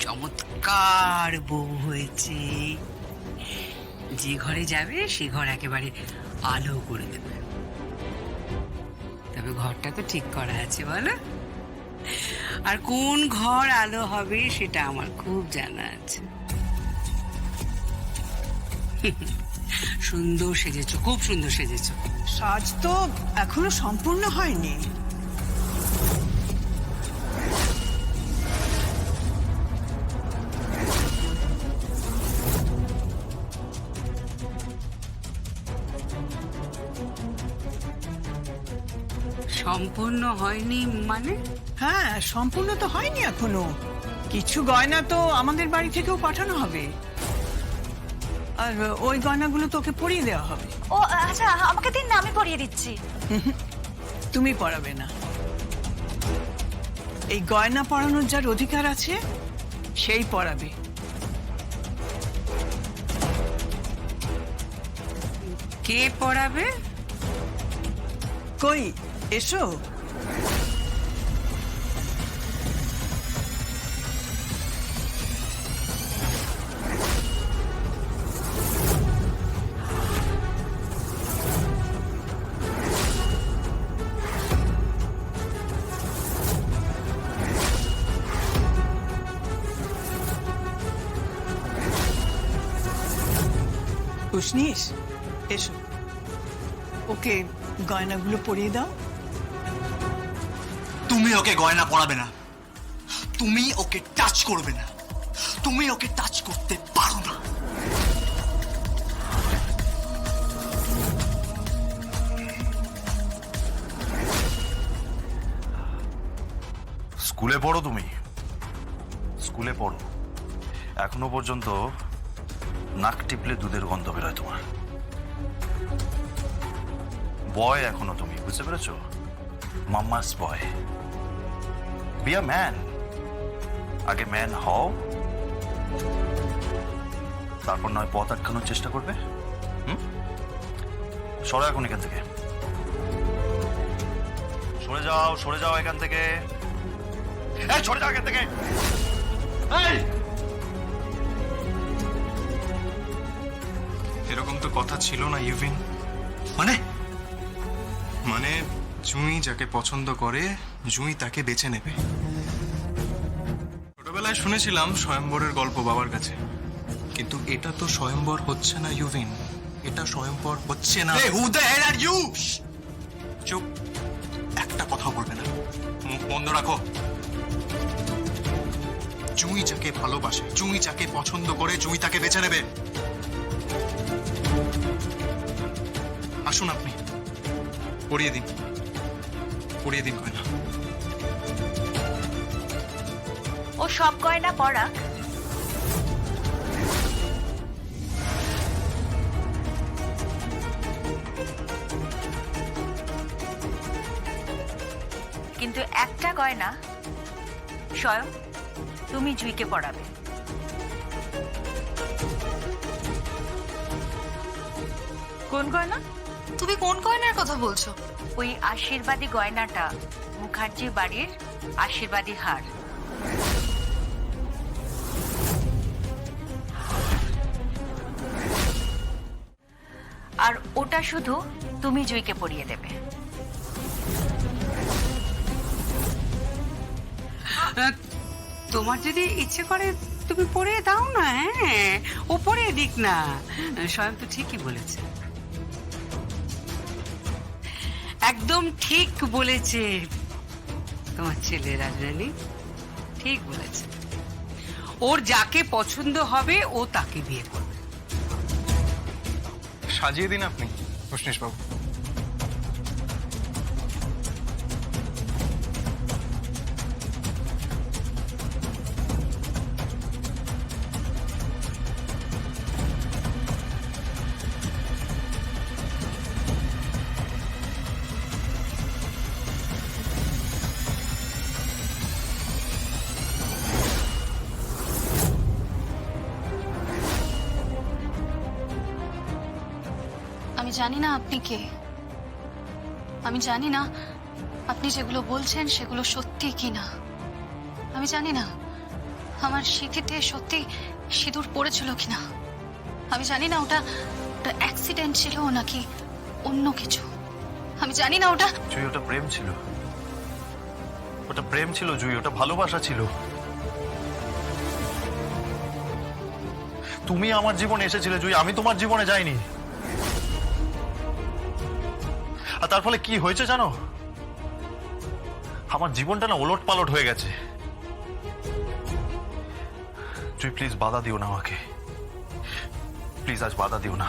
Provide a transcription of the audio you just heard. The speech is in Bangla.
চমৎকার বউ হয়েছে। যে ঘরে যাবে সে ঘর একেবারে আলো করে দেবে। তবে ঘরটা তো ঠিক করা আছে বলো? আর কোন ঘর আলো হবে সেটা আমার খুব জানা আছে। সুন্দর সেজেছো, খুব সুন্দর সেজেছো। সাজ তো এখনো সম্পূর্ণ হয়নি। সম্পূর্ণ হয়নি মানে? হ্যাঁ, সম্পূর্ণ তো হয়নি এখনো। কিছু গয়না তো আমাদের বাড়ি থেকেও পাঠানো হবে, আর ওই গয়নাগুলো তোকে পরিয়ে দেওয়া হবে। ও আচ্ছা, আমাকে দিন না, আমি পরিয়ে দিচ্ছি। তুমি পরাবে না। এই গয়না পরানোর যার অধিকার আছে সেই পরাবে। কে পড়াবে? কই এসো। উষ্ণিস, এসো, ওকে গয়নাগুলো পরিয়ে দাও। তুমি ওকে গয়না পরাবে না, তুমি ওকে টাচ করবে না, তুমি ওকে টাচ করতে পারো না। স্কুলে পড়ো তুমি, স্কুলে পড়ো। এখনো পর্যন্ত নাক টিপলে দুধের গন্ধ বেরোয় তোমার। বয় এখনো তুমি, বুঝতে পেরেছো? Mamma's boy. Be a man. আগে ম্যান হও, তারপর নয় পথ আটকানোর চেষ্টা করবে। সরো এখন এখান থেকে, সরে যাও, সরে যাও এখান থেকে। এই সরে যাও এখান থেকে। এই এরকম তো কথা ছিল না ইউভিন। মানে মানে জুঁই যাকে পছন্দ করে জুঁই তাকে বেছে নেবে। ছোটবেলায় শুনেছিলাম স্বয়ম্বরের গল্প বাবার কাছে, কিন্তু এটা তো স্বয়ম্বর হচ্ছে না ইউভিন, এটা স্বয়ম্বর হচ্ছে না। Hey, who the hell are you? চুপ, একটা কথা বলবে না, মুখ বন্ধ রাখো। জুঁই যাকে ভালোবাসে, জুঁই যাকে পছন্দ করে, জুঁই তাকে বেছে নেবে। আসুন আপনি, পরিয়ে দিন, পরিয়ে দিন গয়না। ও সব গয়না পরাক, কিন্তু একটা গয়না স্বয়ং তুমি জুঁইকে পরাবে। কোন গয়না? তুমি কোন গয়নার কথা বলছো? ওই আশীর্বাদী গয়নাটা, মুখার্জি বাড়ির আশীর্বাদী হার। আর ওটা শুধু তুমি জুঁইকে পরিয়ে দেবে। তোমার যদি ইচ্ছে করে তুমি পড়িয়ে দাও না। হ্যাঁ, ও পড়িয়ে দিক না। স্বয়ং তো ঠিকই বলেছে, একদম ঠিক বলেছে তোমার ছেলে রাজরানী, ঠিক বলেছে। ওর যাকে পছন্দ হবে ও তাকে বিয়ে করবে। সাজিয়ে দিন আপনি উষ্ণেশ বাবু। আমি জানি না আপনি কে, আমি জানি না আপনি যেগুলো বলছেন সেগুলো সত্যি কি না, আমি জানি না। আমার সিঁথিতে সত্যি সিঁদুর পড়েছিল কিনা। আমি জানি না ওটা ওটা অ্যাক্সিডেন্ট ছিল নাকি অন্য কিছু। আমি জানি না ওটা। জুই, ওটা প্রেম ছিল। ওটা প্রেম ছিল জুই, ওটা ভালোবাসা ছিল। তুমি আমার জীবনে এসেছিলে জুই, আমি তোমার জীবনে যাইনি। আর তার ফলে কি হয়েছে জানো? আমার জীবনটা না ওলট পালট হয়ে গেছে। জুই প্লিজ বাধা দিও না আমাকে, প্লিজ আজ বাধা দিও না।